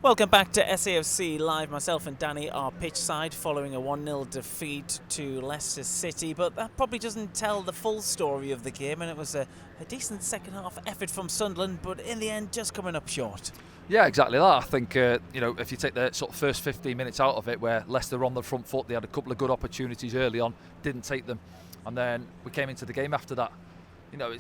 Welcome back to SAFC Live. Myself and Danny are pitch side following a 1-0 defeat to Leicester City, but that probably doesn't tell the full story of the game, and it was a decent second half effort from Sunderland, but in the end just coming up short. Yeah, exactly that. I think, if you take the sort of first 15 minutes out of it, where Leicester were on the front foot, they had a couple of good opportunities early on, didn't take them, and then we came into the game after that.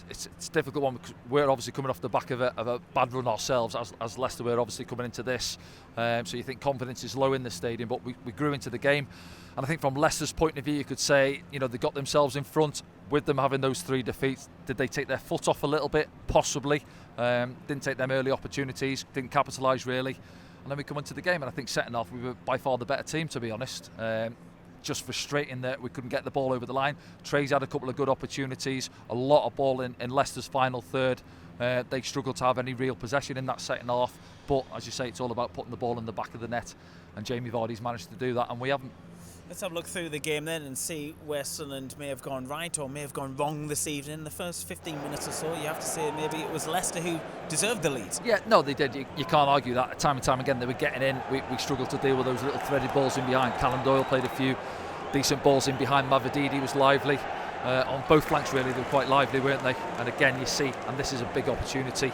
It's a difficult one because we're obviously coming off the back of a bad run ourselves, as Leicester were obviously coming into this. So you think confidence is low in the stadium, but we grew into the game. And I think from Leicester's point of view, you could say, they got themselves in front with them having those 3 defeats. Did they take their foot off a little bit? Possibly. Didn't take them early opportunities, didn't capitalise really. And then we come into the game, and I think second half we were by far the better team, to be honest. Just frustrating that we couldn't get the ball over the line. Trey's had a couple of good opportunities, a lot of ball in Leicester's final third. They struggled to have any real possession in that second half, but as you say, it's all about putting the ball in the back of the net, and Jamie Vardy's managed to do that, and we haven't. Let's have a look through the game then and see where Sunderland may have gone right or may have gone wrong this evening. In the first 15 minutes or so, you have to say maybe it was Leicester who deserved the lead. Yeah, no, they did. You can't argue that. Time and time again, they were getting in. We struggled to deal with those little threaded balls in behind. Callum Doyle played a few decent balls in behind. Mavididi was lively. On both flanks, really, they were quite lively, weren't they? And again, you see, and this is a big opportunity.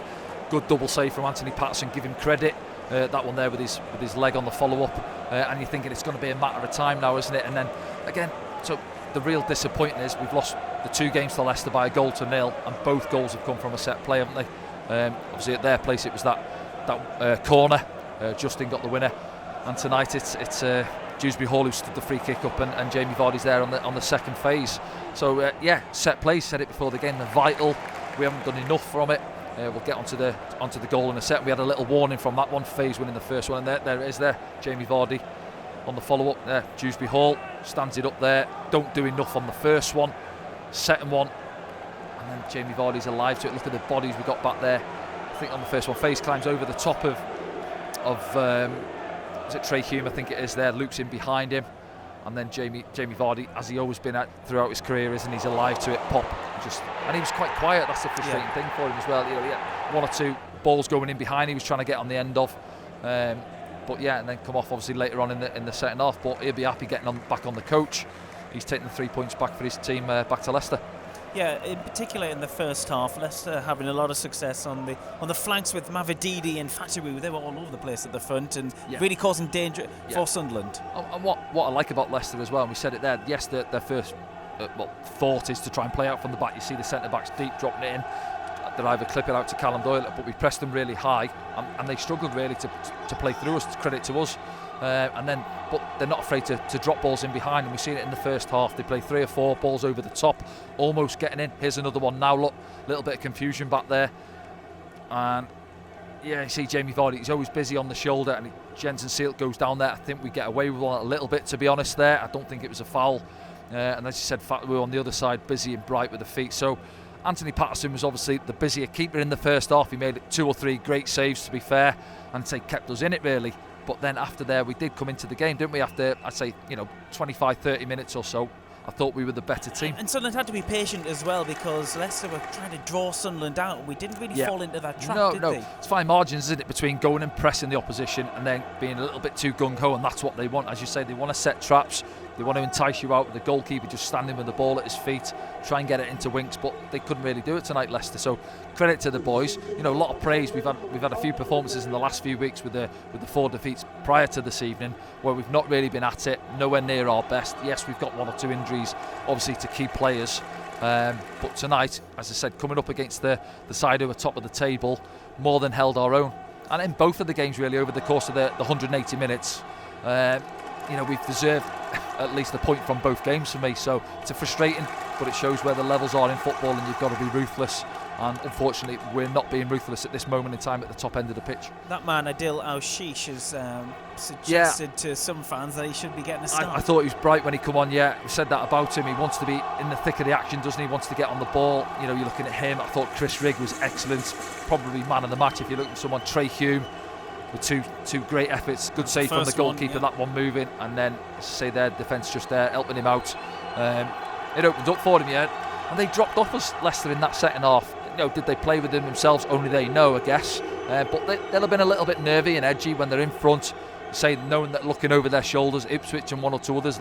Good double save from Anthony Patterson, give him credit. That one there with his leg on the follow-up. And you're thinking it's going to be a matter of time now, isn't it? And then, again, so the real disappointment is we've lost the 2 games to Leicester by 1-0, and both goals have come from a set play, haven't they? Obviously, at their place, it was that corner. Justin got the winner. And tonight, it's Dewsbury Hall who stood the free kick up, and Jamie Vardy's there on the second phase. So, set plays, said it before the game, they're vital. We haven't done enough from it. We'll get onto the goal in a sec. We had a little warning from that one, phase winning the first one, and there it is there. Jamie Vardy on the follow-up there. Dewsbury Hall stands it up there. Don't do enough on the first one. Second one, and then Jamie Vardy's alive to it. Look at the bodies we got back there. I think on the first one, phase climbs over the top of is it Trey Hume? I think it is there. Luke's in behind him, and then Jamie Vardy, as he always been at throughout his career, isn't he? He's alive to it. Pop, and he was quite quiet. That's the frustrating thing for him as well. He had 1 or 2 balls going in behind. He was trying to get on the end of, and then come off obviously later on in the second half. But he'll be happy getting back on the coach. He's taking the 3 points back for his team back to Leicester. Yeah, in particular in the first half, Leicester having a lot of success on the flanks with Mavididi and Fatawu. They were all over the place at the front and really causing danger for Sunderland. And what I like about Leicester as well, and we said it there, yes, their first thought is to try and play out from the back. You see the centre-backs deep dropping it in. They'll either clip it out to Callum Doyle, but we pressed them really high, and they struggled really to play through us, credit to us. But they're not afraid to drop balls in behind, and we've seen it in the first half. They play 3 or 4 balls over the top, almost getting in. Here's another one now, look, a little bit of confusion back there. And you see Jamie Vardy, he's always busy on the shoulder, and Jensen Seelt goes down there. I think we get away with one a little bit, to be honest, there. I don't think it was a foul. And as you said, we were on the other side, busy and bright with the feet. So Anthony Patterson was obviously the busier keeper in the first half. He made 2 or 3 great saves, to be fair, and kept us in it, really. But then after there, we did come into the game, didn't we? After, I'd say, 25, 30 minutes or so, I thought we were the better team. And Sunderland had to be patient as well, because Leicester were trying to draw Sunderland out. We didn't really fall into that trap, did they? It's fine margins, isn't it, between going and pressing the opposition and then being a little bit too gung-ho, and that's what they want. As you say, they want to set traps. They want to entice you out with the goalkeeper just standing with the ball at his feet, try and get it into Winks, but they couldn't really do it tonight, Leicester. So credit to the boys. A lot of praise. We've had a few performances in the last few weeks with the 4 defeats prior to this evening, where we've not really been at it, nowhere near our best. Yes, we've got 1 or 2 injuries, obviously, to key players. But tonight, as I said, coming up against the side who are top of the table, more than held our own. And in both of the games, really, over the course of the 180 minutes, we've deserved at least a point from both games for me. So it's frustrating, but it shows where the levels are in football, and you've got to be ruthless. And unfortunately, we're not being ruthless at this moment in time at the top end of the pitch. That man, Adil Al-Shish, has suggested to some fans that he should be getting a start. I thought he was bright when he come on, we said that about him. He wants to be in the thick of the action, doesn't he? He wants to get on the ball. You're looking at him. I thought Chris Rigg was excellent, probably man of the match if you look at someone. Trey Hume with two great efforts, good save from the goalkeeper, that one moving, and then, as I say, their defence just there helping him out. It opened up for him, and they dropped off us, Leicester, in that second half. did they play within themselves? Only they know, I guess. But they'll have been a little bit nervy and edgy when they're in front, knowing that looking over their shoulders, Ipswich and one or two others,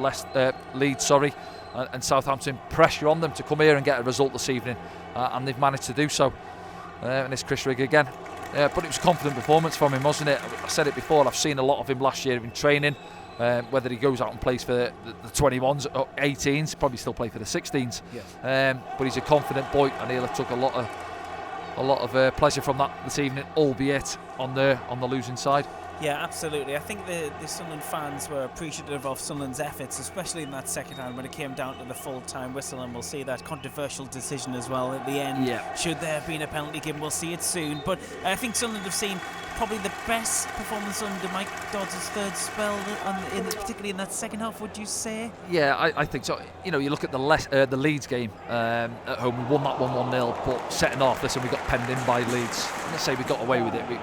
Leeds, and Southampton pressure on them to come here and get a result this evening, and they've managed to do so. And it's Chris Rigg again. But it was a confident performance from him, wasn't it? I said it before, I've seen a lot of him last year in training. Whether he goes out and plays for the 21s or 18s, probably still play for the 16s. Yeah. But he's a confident boy, and he'll have took a lot of pleasure from that this evening, albeit on the losing side. Yeah, absolutely. I think the Sunderland fans were appreciative of Sunderland's efforts, especially in that second half when it came down to the full-time whistle, and we'll see that controversial decision as well at the end. Yeah. Should there have been a penalty given, we'll see it soon. But I think Sunderland have seen probably the best performance under Mike Dodds' third spell, particularly in that second half, would you say? Yeah, I think so. You look at the Leeds game at home, we won that 1-0, but setting off, listen, we got penned in by Leeds. Let's say we got away with it. We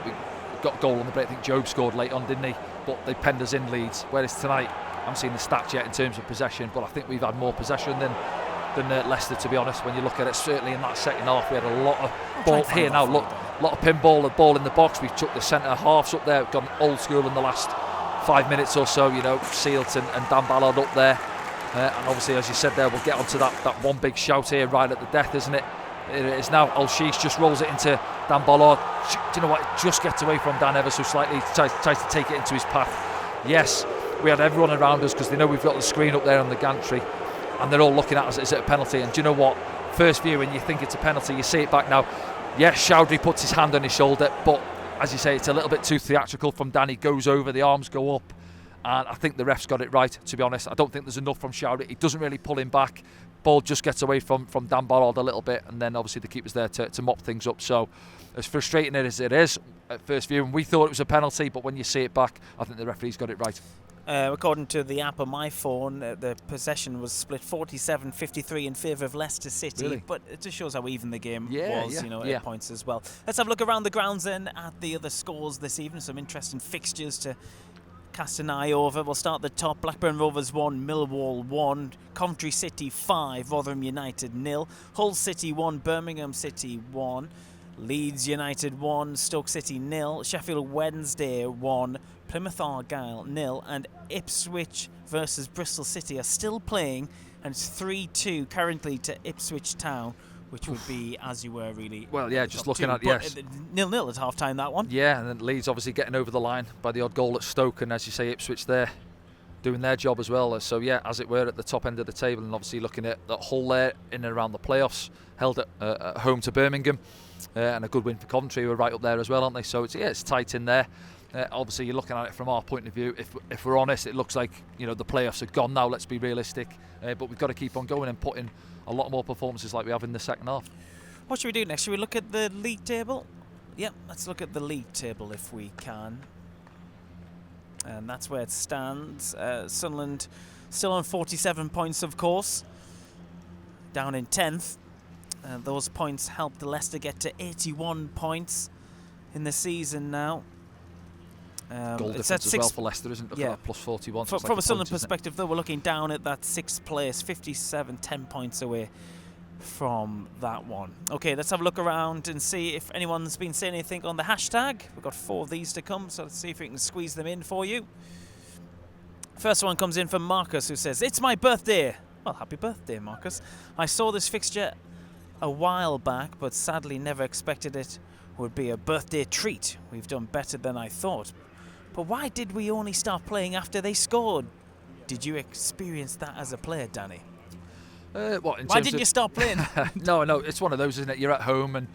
got a goal on the break. I think Job scored late on, didn't he? But they penned us in, Leeds. Whereas tonight, I haven't seen the stats yet in terms of possession, but I think we've had more possession than Leicester, to be honest. When you look at it, certainly in that second half, we had a lot of ball here now. Look, a lot of pinball, the ball in the box. We took the centre halves up there, gone old school in the last 5 minutes or so. Sealt and Dan Ballard up there, and obviously, as you said there, we'll get onto that one big shout here right at the death, isn't it? It is now. Al-Sheesh just rolls it into Dan Ballard. Do you know what? Just gets away from Dan ever so slightly. Tries to take it into his path. Yes, we had everyone around us because they know we've got the screen up there on the gantry, and they're all looking at us. Is it a penalty? And do you know what? First view, when you think it's a penalty, you see it back now. Yes, Chowdhury puts his hand on his shoulder, but as you say, it's a little bit too theatrical from Dan. He goes over, the arms go up, and I think the ref's got it right, to be honest. I don't think there's enough from Chowdhury. He doesn't really pull him back. Ball just gets away from Dan Ballard a little bit, and then obviously the keeper's there to mop things up. So as frustrating as it is at first view, and we thought it was a penalty, but when you see it back, I think the referee's got it right. According to the app on my phone, the possession was split 47-53 in favour of Leicester City. Really? But it just shows how even the game was, yeah. At points as well. Let's have a look around the grounds then at the other scores this evening. Some interesting fixtures to cast an eye over. We'll start at the top. Blackburn Rovers 1, Millwall 1, Coventry City 5, Rotherham United 0, Hull City 1, Birmingham City 1, Leeds United 1, Stoke City 0, Sheffield Wednesday 1, Plymouth Argyle 0, and Ipswich versus Bristol City are still playing, and it's 3-2 currently to Ipswich Town, which would be, as you were, really... Well, yeah, just looking at, yes. 0-0 at half-time, that one. Yeah, and then Leeds obviously getting over the line by the odd goal at Stoke, and as you say, Ipswich there doing their job as well. So, yeah, as it were, at the top end of the table, and obviously looking at that Hull there in and around the playoffs, held at home to Birmingham, and a good win for Coventry, who are right up there as well, aren't they? So, it's tight in there. Obviously, you're looking at it from our point of view. If we're honest, it looks like the playoffs are gone now. Let's be realistic, but we've got to keep on going and put in a lot more performances like we have in the second half. What should we do next? Should we look at the league table? Yep, let's look at the league table if we can. And that's where it stands. Sunderland still on 47 points, of course, down in 10th. Those points helped Leicester get to 81 points in the season now. Goal difference as well for Leicester, isn't it? Yeah. Plus 41. From a Sunderland perspective, though, we're looking down at that 6th place, 57, 10 points away from that one. Okay, let's have a look around and see if anyone's been saying anything on the hashtag. We've got 4 of these to come, so let's see if we can squeeze them in for you. First one comes in from Marcus, who says, "It's my birthday." Well, happy birthday, Marcus. "I saw this fixture a while back, but sadly never expected it would be a birthday treat. We've done better than I thought. But why did we only start playing after they scored? Did you experience that as a player, Danny?" Why didn't you start playing? No, it's one of those, isn't it? You're at home, and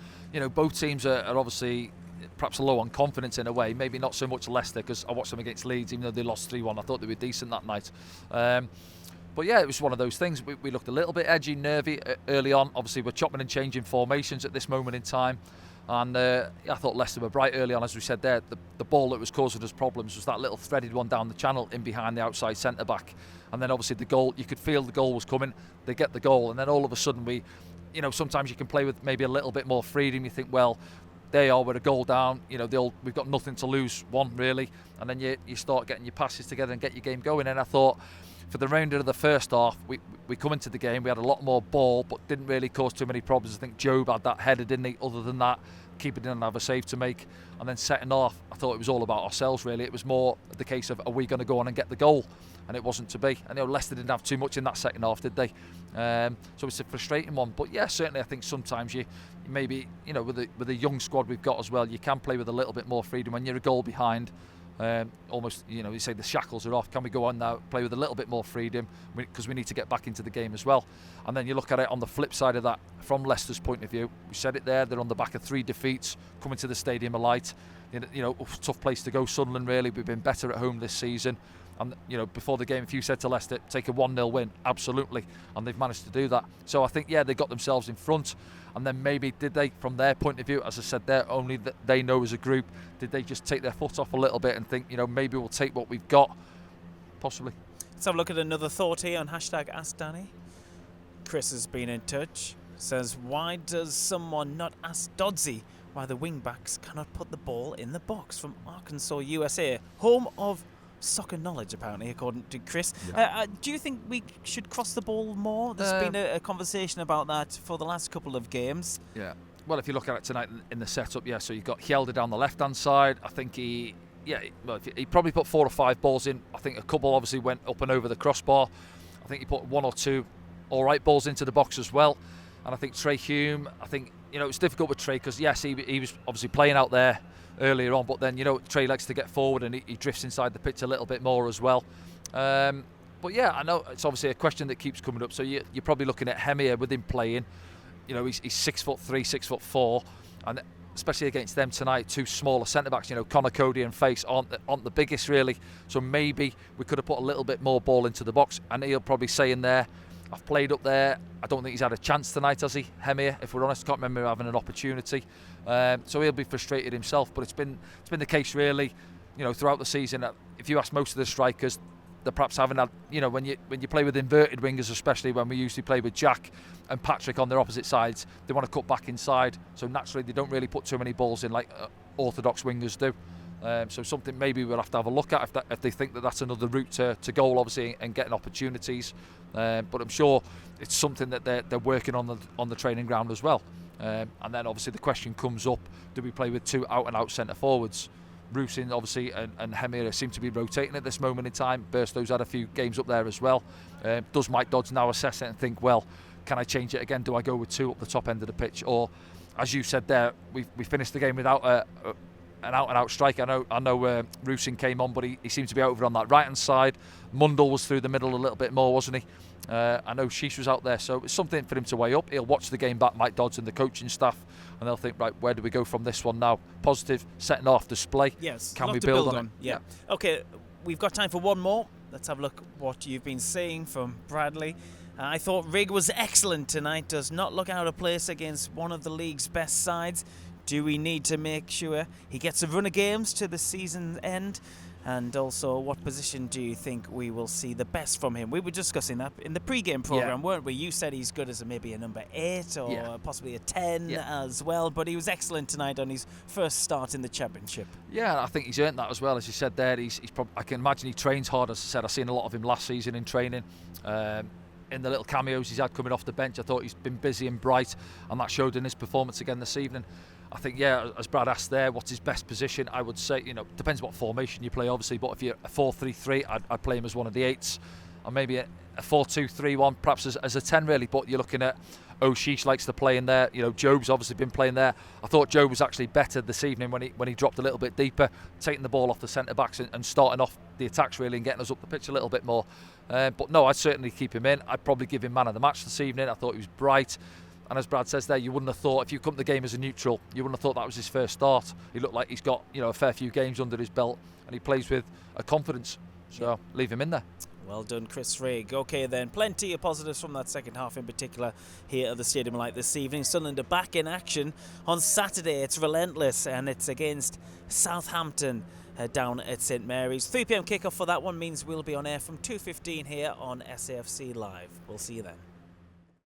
both teams are obviously perhaps low on confidence in a way. Maybe not so much Leicester, because I watched them against Leeds, even though they lost 3-1. I thought they were decent that night. But yeah, it was one of those things. We looked a little bit edgy, nervy early on. Obviously, we're chopping and changing formations at this moment in time. And I thought Leicester were bright early on, as we said there. The ball that was causing us problems was that little threaded one down the channel in behind the outside centre-back. And then obviously the goal, you could feel the goal was coming. They get the goal, and then all of a sudden sometimes you can play with maybe a little bit more freedom. You think, well, they are with a goal down. We've got nothing to lose, one really. And then you start getting your passes together and get your game going. And I thought for the remainder of the first half, we come into the game, we had a lot more ball, but didn't really cause too many problems. I think Job had that header, didn't he? Other than that, keeper didn't have a save to make. And then second half, I thought it was all about ourselves, really. It was more the case of, are we going to go on and get the goal? And it wasn't to be. And Leicester didn't have too much in that second half, did they? So it's a frustrating one. But yeah, certainly I think sometimes you maybe, with the young squad we've got as well, you can play with a little bit more freedom when you're a goal behind. Almost, you say the shackles are off. Can we go on now, play with a little bit more freedom, because we need to get back into the game as well. And then you look at it on the flip side of that, from Leicester's point of view, we said it there, they're on the back of 3 defeats, coming to the Stadium of Light. Tough place to go, Sunderland, really. We've been better at home this season. And before the game, if you said to Leicester, take a 1-0 win, absolutely, and they've managed to do that. So I think, yeah, they got themselves in front. And then maybe, did they, from their point of view, as I said there, only that they know as a group, did they just take their foot off a little bit and think, maybe we'll take what we've got? Possibly. Let's have a look at another thought here on #AskDanny. Chris has been in touch. Says, why does someone not ask Dodsey why the wing-backs cannot put the ball in the box? From Arkansas, USA. Home of soccer knowledge, apparently, according to Chris. Yeah. Do you think we should cross the ball more? There's been a conversation about that for the last couple of games. Yeah. Well, if you look at it tonight in the setup, so you've got Hjelde down the left-hand side. I think he probably put 4 or 5 balls in. I think a couple obviously went up and over the crossbar. I think he put 1 or 2 all right balls into the box as well. And I think Trey Hume, it's difficult with Trey because, yes, he was obviously playing out there earlier on, but then Trey likes to get forward and he drifts inside the pitch a little bit more as well. But yeah, I know it's obviously a question that keeps coming up. So you're probably looking at Hemir with him playing. He's 6'3", 6'4", and especially against them tonight, 2 smaller centre backs. Connor Cody and Face aren't the biggest really. So maybe we could have put a little bit more ball into the box. And he'll probably say in there, I've played up there. I don't think he's had a chance tonight, has he, Hemir? If we're honest, can't remember having an opportunity. So he'll be frustrated himself. But it's been the case really, throughout the season. If you ask most of the strikers, they perhaps haven't had. When you play with inverted wingers, especially when we usually play with Jack and Patrick on their opposite sides, they want to cut back inside. So naturally, they don't really put too many balls in like orthodox wingers do. So something maybe we'll have to have a look at if they think that that's another route to goal, obviously, and getting opportunities. But I'm sure it's something that they're working on the training ground as well. And then obviously the question comes up: do we play with 2 out-and-out centre forwards? Rusin obviously and Hemir seem to be rotating at this moment in time. Burstow's had a few games up there as well. Does Mike Dodds now assess it and think, well, can I change it again? Do I go with 2 up the top end of the pitch, or, as you said there, we finished the game without an out-and-out strike? I know Rusin came on, but he seemed to be over on that right-hand side. Mundell was through the middle a little bit more, wasn't he? I know Sheesh was out there, so it's something for him to weigh up. He'll watch the game back, Mike Dodds and the coaching staff, and they'll think, right, where do we go from this one now? Positive, setting off display. Yes, can we build on it? Yeah. Okay, we've got time for one more. Let's have a look what you've been seeing from Bradley. I thought Rigg was excellent tonight. Does not look out of place against one of the league's best sides. Do we need to make sure he gets a run of games to the season end? And also, what position do you think we will see the best from him? We were discussing that in the pre-game programme, weren't we? You said he's good as maybe a number 8 or possibly a 10 as well, but he was excellent tonight on his first start in the Championship. Yeah, I think he's earned that as well. As you said there, he's I can imagine he trains hard. As I said, I've seen a lot of him last season in training. In the little cameos he's had coming off the bench, I thought he's been busy and bright, and that showed in his performance again this evening. I think, as Brad asked there, what's his best position? I would say, depends what formation you play, obviously, but if you're a 4-3-3, I'd play him as one of the 8s, or maybe a 4-2-3-1, perhaps as a 10, really. But you're looking at O'Sheesh likes to play in there. Job's obviously been playing there. I thought Job was actually better this evening when he dropped a little bit deeper, taking the ball off the centre backs and starting off the attacks really and getting us up the pitch a little bit more. But no, I'd certainly keep him in. I'd probably give him man of the match this evening. I thought he was bright. And as Brad says there, you wouldn't have thought, if you come to the game as a neutral, you wouldn't have thought that was his first start. He looked like he's got a fair few games under his belt, and he plays with a confidence. So leave him in there. Well done, Chris Rigg. Okay then, plenty of positives from that second half in particular here at the Stadium Light this evening. Sunderland are back in action on Saturday. It's relentless, and it's against Southampton down at St Mary's. 3 p.m. kickoff for that one means we'll be on air from 2:15 here on SAFC Live. We'll see you then.